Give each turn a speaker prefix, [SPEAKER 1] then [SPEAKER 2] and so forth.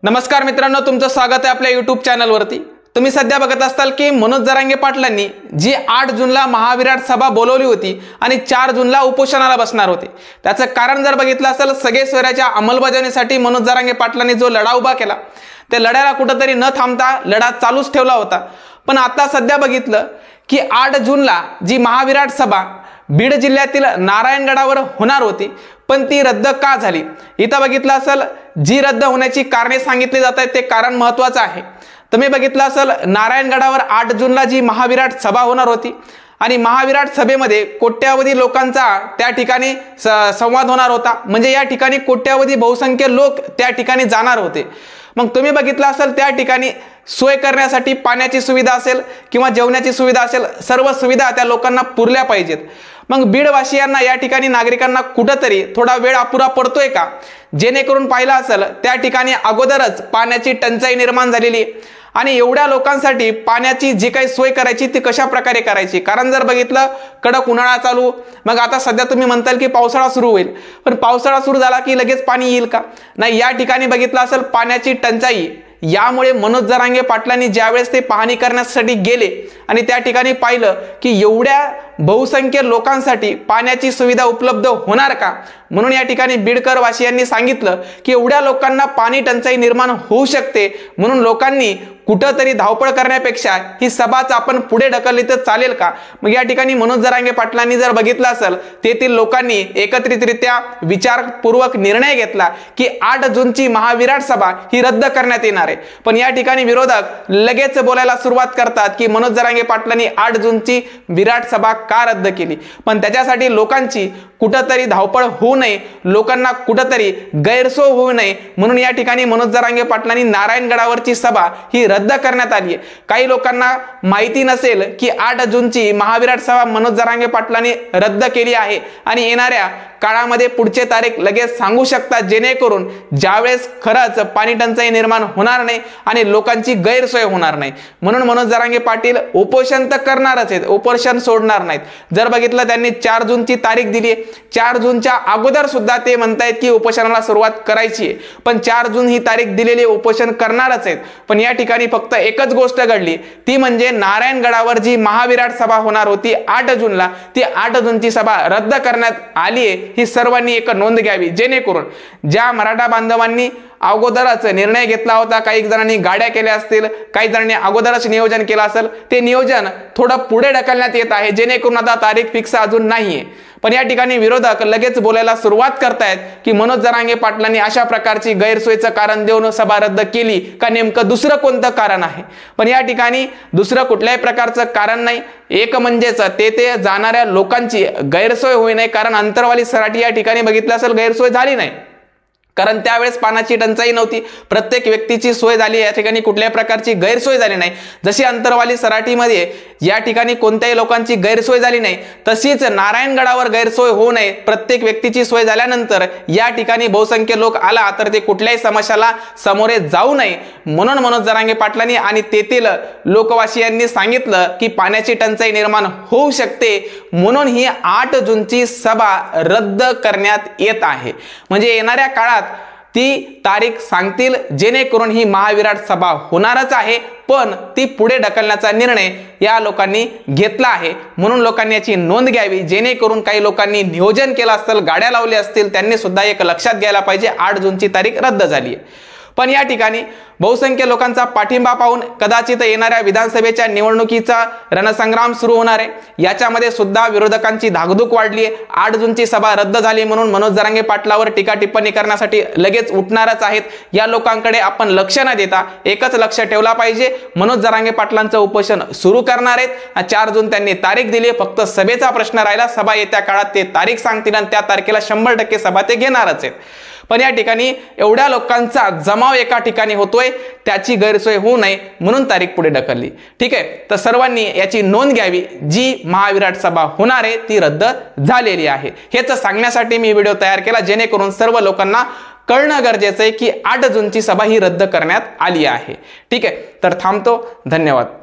[SPEAKER 1] नमस्कार मित्रांनो, तुमचं स्वागत आहे आपल्या YouTube चॅनलवरती। तुम्ही सध्या बघत असाल की मनोज जरांगे पाटलांनी जी 8 जूनला महाविराट सभा बोलवली होती आणि 4 जूनला उपोषणाला बसणार होते। त्याचं कारण जर बघितलं असेल, सगळे सोयऱ्याच्या अंमलबजावणीसाठी मनोज जरांगे पाटलांनी जो लढा उभा केला, त्या लढ्याला कुठेतरी न थांबता लढा चालूच ठेवला होता। पण आता सध्या बघितलं की 8 जूनला जी महाविराट सभा बीड जिल्ह्यातील नारायणगडावर होणार होती, पण ती रद्द का झाली? इथं बघितलं असेल, जी रद्द होण्याची कारणे सांगितली जात आहेत ते कारण महत्त्वाचं आहे। तुम्ही बघितलं असेल, नारायणगडावर 8 जूनला जी महाविराट सभा होणार होती आणि महाविराट सभेमध्ये कोट्यावधी लोकांचा त्या ठिकाणी संवाद होणार होता। म्हणजे या ठिकाणी कोट्यावधी बहुसंख्य लोक त्या ठिकाणी जाणार होते। मग तुम्ही बघितलं असेल, त्या ठिकाणी सोय करण्यासाठी पाण्याची सुविधा असेल किंवा जेवणाची सुविधा असेल, सर्व सुविधा त्या लोकांना पुरल्या पाहिजेत। मग बीडवासियांना, या ठिकाणी नागरिकांना कुठेतरी थोडा वेळ अपुरा पडतोय का? जेणेकरून पाहिलं असेल, त्या ठिकाणी अगोदरच पाण्याची टंचाई निर्माण झालेली आहे आणि एवढ्या लोकांसाठी पाण्याची जी काही सोय करायची ती कशा प्रकारे करायची? कारण जर बघितलं, कडक उन्हाळा चालू, मग आता सध्या तुम्ही म्हणताल की पावसाळा सुरू होईल, पण पावसाळा सुरू झाला की लगेच पाणी येईल का? नाही, या ठिकाणी बघितलं असेल पाण्याची टंचाई। यामुळे मनोज जरांगे पाटलांनी ज्यावेळेस ते पाहणी करण्यासाठी गेले आणि त्या ठिकाणी पाहिलं की एवढ्या बहुसंख्य लोकांसाठी पाण्याची सुविधा उपलब्ध होणार का, म्हणून या ठिकाणी बीडकर वासियांनी सांगितलं की एवढ्या लोकांना पाणी टंचाई निर्माण होऊ शकते, म्हणून लोकांनी कुठेतरी धावपळ करण्यापेक्षा ही सभाच आपण पुढे ढकलली तर चालेल का? मग या ठिकाणी मनोज जरांगे पाटलांनी जर बघितलं असेल, तेथील लोकांनी एकत्रितरित्या विचारपूर्वक निर्णय घेतला की 8 जूनची महाविराट सभा ही रद्द करण्यात येणार आहे। पण या ठिकाणी विरोधक लगेच बोलायला सुरुवात करतात की मनोज जरांगे पाटलांनी 8 जूनची विराट सभा का रद्द केली? पण त्याच्यासाठी लोकांची कुठेतरी धावपळ होऊ नये, लोकांना कुठेतरी गैरसोय होऊ नये, म्हणून या ठिकाणी मनोज जरांगे पाटलांनी नारायणगडावरची सभा ही रद्द करण्यात आली आहे। काही लोकांना माहिती नसेल की 8 जूनची महाविराट सभा मनोज जरांगे पाटलांनी रद्द केली आहे आणि येणाऱ्या काळामध्ये पुढचे तारीख लगेच सांगू शकतात, जेणेकरून ज्यावेळेस खरंच पाणी टंचाई निर्माण होणार नाही आणि लोकांची गैरसोय होणार नाही। म्हणून मनोज जरांगे पाटील उपोषण तर करणारच आहेत, उपोषण सोडणार नाहीत। जर बघितलं, त्यांनी 4 जूनची तारीख दिली आहे, 4 जूनच्या अगोदर सुद्धा ते म्हणतायत की उपोषणाला सुरुवात करायची आहे, पण 4 जून ही तारीख दिलेली, उपोषण करणारच आहेत। पण या ठिकाणी फक्त एकच गोष्ट घडली, ती म्हणजे नारायणगडावर जी महाविराट सभा होणार होती 8 जूनला, ती 8 जूनची सभा रद्द करण्यात आली आहे। ही सर्वांनी एक नोंद घ्यावी, जेणेकरून ज्या मराठा बांधवांनी अगोदरच निर्णय घेतला होता, काही जणांनी गाड्या केल्या असतील, काही जणांनी अगोदरच नियोजन केलं असेल, ते नियोजन थोडं पुढे ढकलण्यात येत आहे, जेणेकरून आता तारीख फिक्स अजून नाहीये। पण या ठिकाणी विरोधक लगेच बोलायला सुरुवात करतायत की मनोज जरांगे पाटलांनी अशा प्रकारची गैरसोयीचं कारण देऊन सभा रद्द केली का, नेमकं दुसरं कोणतं कारण आहे? पण या ठिकाणी दुसरं कुठल्याही प्रकारचं कारण नाही, एक म्हणजेच ते जाणाऱ्या लोकांची गैरसोय होऊ नये। कारण अंतरवाली सराटी या ठिकाणी बघितलं असेल गैरसोय झाली नाही, कारण त्यावेळेस पाण्याची टंचाई नव्हती, प्रत्येक व्यक्तीची सोय झाली, या ठिकाणी कुठल्याही प्रकारची गैरसोय झाली नाही। जशी अंतरवाली सराटीमध्ये या ठिकाणी कोणत्याही लोकांची गैरसोय झाली नाही, तशीच नारायणगडावर गैरसोय होऊ नये, प्रत्येक व्यक्तीची सोय झाल्यानंतर या ठिकाणी बहुसंख्य लोक आला तर ते कुठल्याही समस्याला सामोरे जाऊ नये, म्हणून मनोज जरांगे पाटलांनी आणि तेथील लोकवासियांनी सांगितलं की पाण्याची टंचाई निर्माण होऊ शकते, म्हणून ही 8 जूनची सभा रद्द करण्यात येत आहे। म्हणजे येणाऱ्या काळात ती तारीख सांगतील, जेणेकरून ही महाविराट सभा होणारच आहे, पण ती पुढे ढकलण्याचा निर्णय या लोकांनी घेतला आहे। म्हणून लोकांनी याची नोंद घ्यावी, जेणेकरून काही लोकांनी नियोजन केलं असेल, गाड्या लावल्या असतील, त्यांनी सुद्धा एक लक्षात घ्यायला पाहिजे, 8 जूनची तारीख रद्द झाली आहे। पण या ठिकाणी बहुसंख्य लोकांचा पाठिंबा पाहून कदाचित येणाऱ्या विधानसभेच्या निवडणुकीचा रणसंग्राम सुरू होणार आहे। याच्यामध्ये सुद्धा विरोधकांची धाकधूक वाढली आहे। 8 जूनची सभा रद्द झाली म्हणून मनोज जरांगे पाटलावर टीका टिप्पणी करण्यासाठी लगेच उठणारच आहेत। या लोकांकडे आपण लक्ष न देता एकच लक्ष ठेवला पाहिजे, मनोज जरांगे पाटलांचं उपोषण सुरू करणार आहेत। 4 जून त्यांनी तारीख दिली, फक्त सभेचा प्रश्न राहिला, सभा येत्या काळात ते तारीख सांगतील आणि त्या तारखेला 100% सभा ते घेणारच आहेत। पण या ठिकाणी एवढ्या लोकांचा जमाव एका ठिकाणी होतोय, त्याची गैरसोय होऊ नये म्हणून तारीख पुढे ढकलली। ठीक आहे, तर सर्वांनी याची नोंद घ्यावी, जी महाविराट सभा होणार आहे ती रद्द झालेली आहे। हेच सांगण्यासाठी मी व्हिडिओ तयार केला, जेणेकरून सर्व लोकांना कळणं गरजेचं आहे की 8 जूनची सभा ही रद्द करण्यात आली आहे। ठीक आहे, तर थांबतो, धन्यवाद।